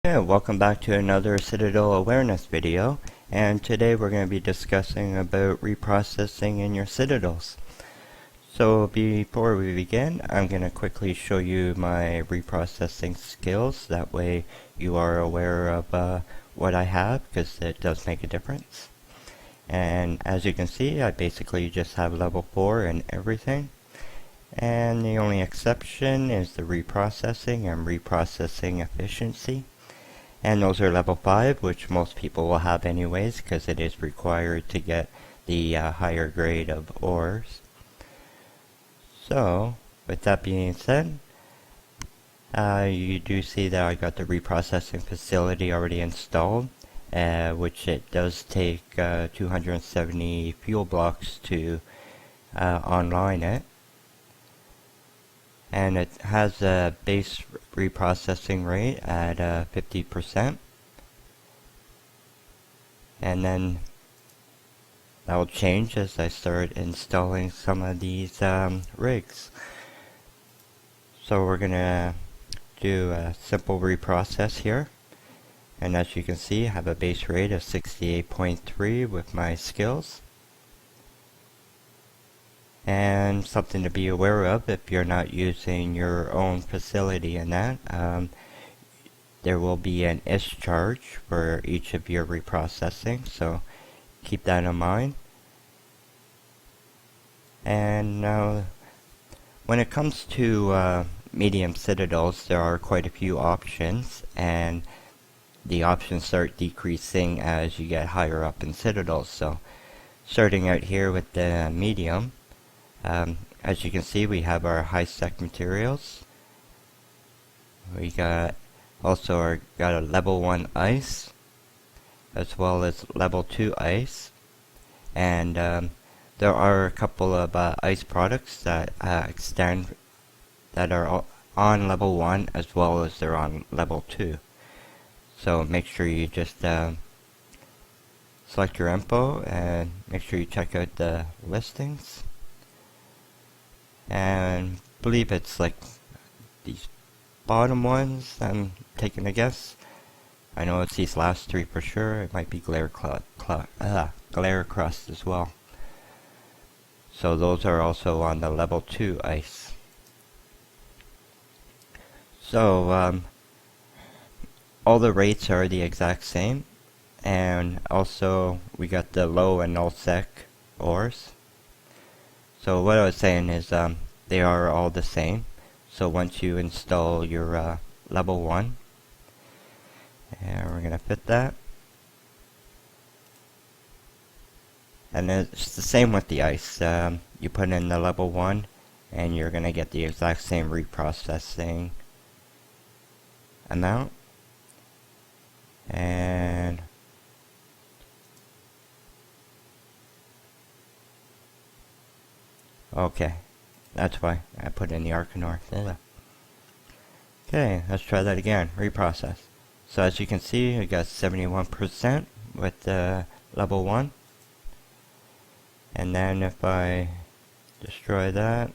Yeah, welcome back to another Citadel awareness video, and today we're going to be discussing about reprocessing in your Citadels. So before we begin, I'm going to quickly show you my reprocessing skills, that way you are aware of what I have, because it does make a difference. And as you can see, I basically just have level 4 and everything. And the only exception is the reprocessing and reprocessing efficiency. And those are level 5, which most people will have anyways, because it is required to get the higher grade of ores. So, with that being said, you do see that I got the reprocessing facility already installed, which it does take 270 fuel blocks to online it. And it has a base reprocessing rate at 50%, and then that will change as I start installing some of these rigs. So we're gonna do a simple reprocess here, and as you can see I have a base rate of 68.3 with my skills. And something to be aware of if you're not using your own facility in that, there will be an IS charge for each of your reprocessing, so keep that in mind. And now, when it comes to medium citadels, there are quite a few options, and the options start decreasing as you get higher up in citadels. So starting out here with the medium, as you can see, we have our high-sec materials. We got also got a level 1 ice, as well as level 2 ice, and there are a couple of ice products that extend, that are on level 1 as well as they're on level 2. So make sure you just select your info and make sure you check out the listings. And I believe it's like these bottom ones, I'm taking a guess. I know it's these last 3 for sure. It might be glare crust as well. So those are also on the level 2 ice. So all the rates are the exact same, and also we got the low and null sec ores. So what I was saying is they are all the same. So once you install your level 1, and we're going to fit that. And it's the same with the ice. You put in the level 1 and you're going to get the exact same reprocessing amount. And okay, that's why I put in the Arcanor. Okay, let's try that again. Reprocess. So as you can see, I got 71% with the level 1. And then if I destroy that,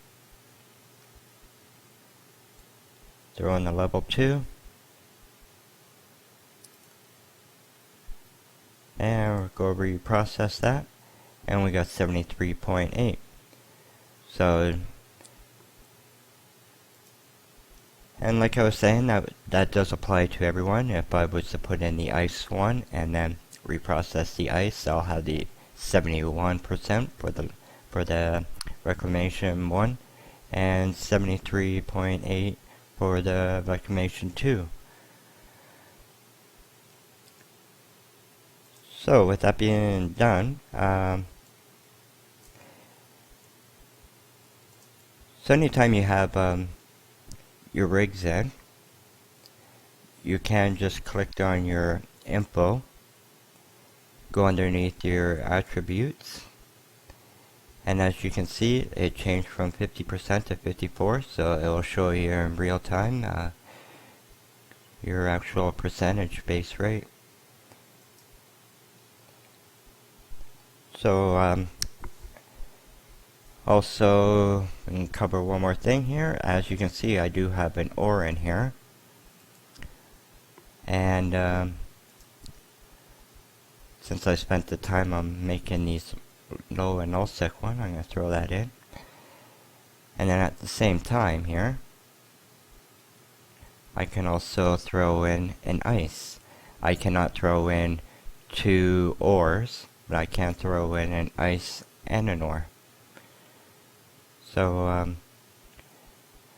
throw in the level 2, and we'll go reprocess that, and we got 73.8. So, and like I was saying, that does apply to everyone. If I was to put in the ice one and then reprocess the ice, I'll have the 71% for the reclamation 1 and 73.8 for the reclamation 2. So with that being done, so anytime you have your rigs in, you can just click on your info, go underneath your attributes, and as you can see, it changed from 50% to 54%, so it will show you in real time your actual percentage base rate. So also, we can cover one more thing here. As you can see, I do have an ore in here. And since I spent the time on making these low and nullsec one, I'm going to throw that in. And then at the same time here, I can also throw in an ice. I cannot throw in two ores, but I can throw in an ice and an ore. So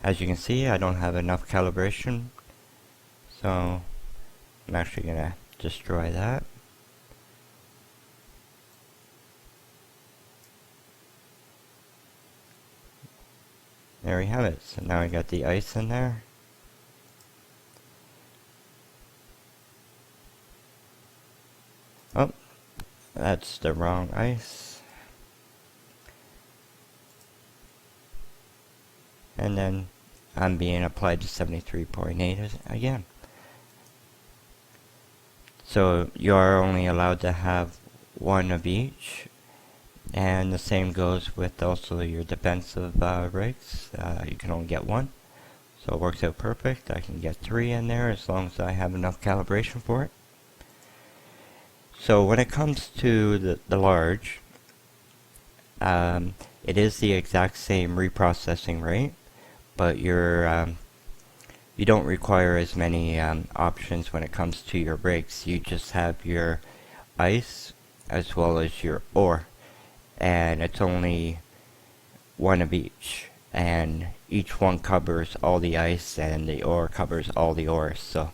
as you can see, I don't have enough calibration, so I'm actually going to destroy that. There we have it. So now I got the ice in there. Oh, that's the wrong ice. And then I'm being applied to 73.8 again. So you are only allowed to have one of each. And the same goes with also your defensive rigs. You can only get one. So it works out perfect. I can get 3 in there as long as I have enough calibration for it. So when it comes to the large, it is the exact same reprocessing rate, but you don't require as many options when it comes to your rigs. You just have your ice as well as your ore, and it's only one of each, and each one covers all the ice and the ore covers all the ores, so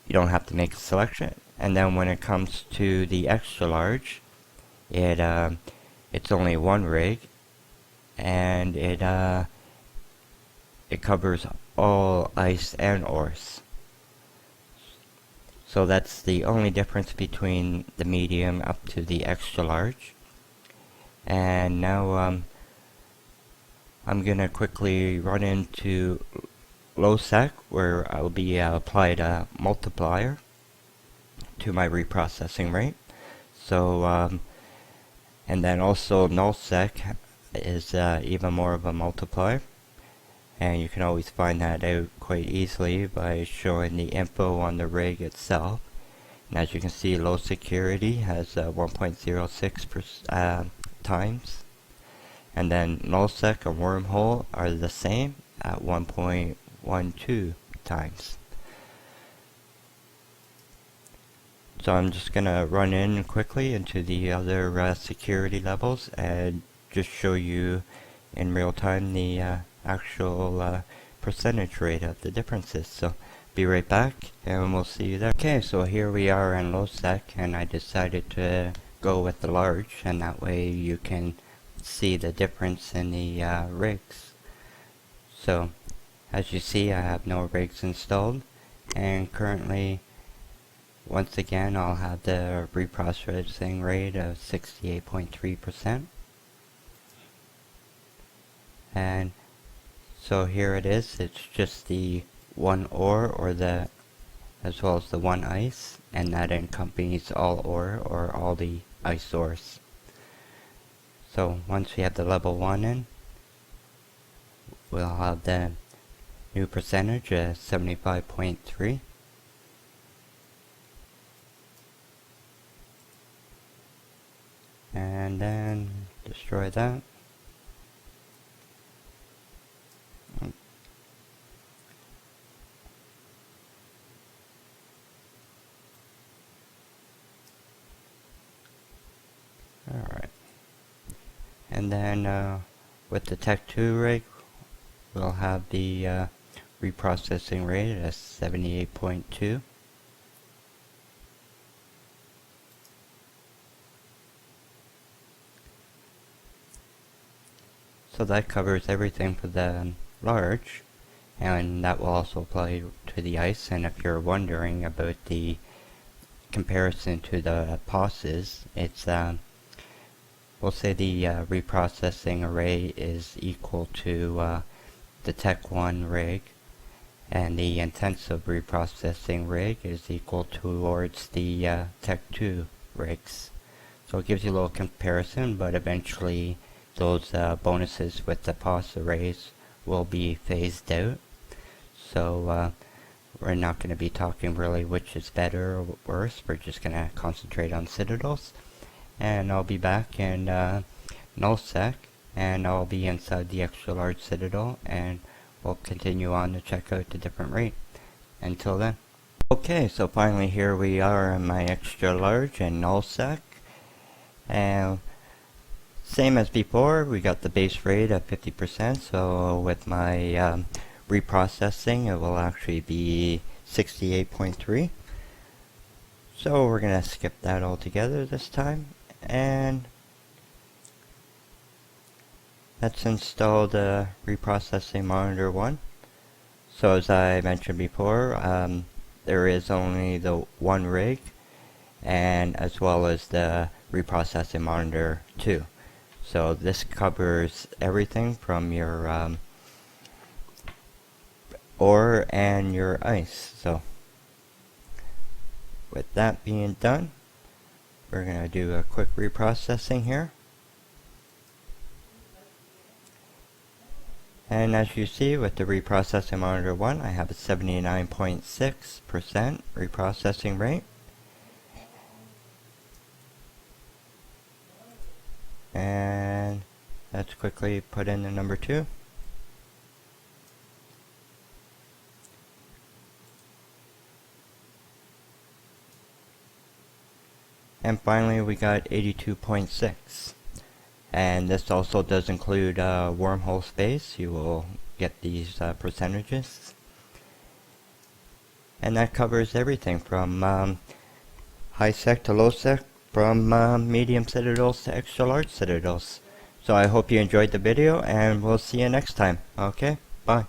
you don't have to make a selection. And then when it comes to the extra large, it's only one rig, and it covers all ice and ores. So that's the only difference between the medium up to the extra large. And now I'm gonna quickly run into low sec, where I'll be applied a multiplier to my reprocessing rate. So and then also null sec is even more of a multiplier, and you can always find that out quite easily by showing the info on the rig itself. And as you can see, low security has 1.06 times, and then nullsec and wormhole are the same at 1.12 times. So I'm just gonna run in quickly into the other security levels and just show you in real time the actual percentage rate of the differences. So be right back and we'll see you there. Okay, so here we are in low sec, and I decided to go with the large, and that way you can see the difference in the rigs. So as you see, I have no rigs installed, and currently once again I'll have the reprocessing rate of 68.3%. And so here it is. It's just the one ore, or the as well as the one ice, and that encompasses all ore or all the ice ores. So once we have the level 1 in, we'll have the new percentage at 75.3. And then destroy that. Alright. And then with the Tech 2 rig, we'll have the reprocessing rate at 78.2. So that covers everything for the large, and that will also apply to the ice. And if you're wondering about the comparison to the POSes, it's we'll say the reprocessing array is equal to the Tech 1 rig, and the intensive reprocessing rig is equal towards the Tech 2 rigs. So it gives you a little comparison, but eventually those bonuses with the POS arrays will be phased out. So we're not going to be talking really which is better or worse. We're just going to concentrate on Citadels. And I'll be back in nullsec, and I'll be inside the extra large Citadel, and we'll continue on to check out the different rate. Until then. Okay, so finally here we are in my extra large and nullsec. And same as before, we got the base rate at 50%, so with my reprocessing it will actually be 68.3. So we're going to skip that altogether this time, and let's install the reprocessing monitor 1. So as I mentioned before, there is only the one rig, and as well as the reprocessing monitor 2. So this covers everything from your ore and your ice. So with that being done, we're going to do a quick reprocessing here. And as you see with the reprocessing monitor 1, I have a 79.6% reprocessing rate. And let's quickly put in the number 2. And finally we got 82.6. And this also does include wormhole space. You will get these percentages. And that covers everything from high sec to low sec, from medium citadels to extra large citadels. So I hope you enjoyed the video, and we'll see you next time. Okay, bye.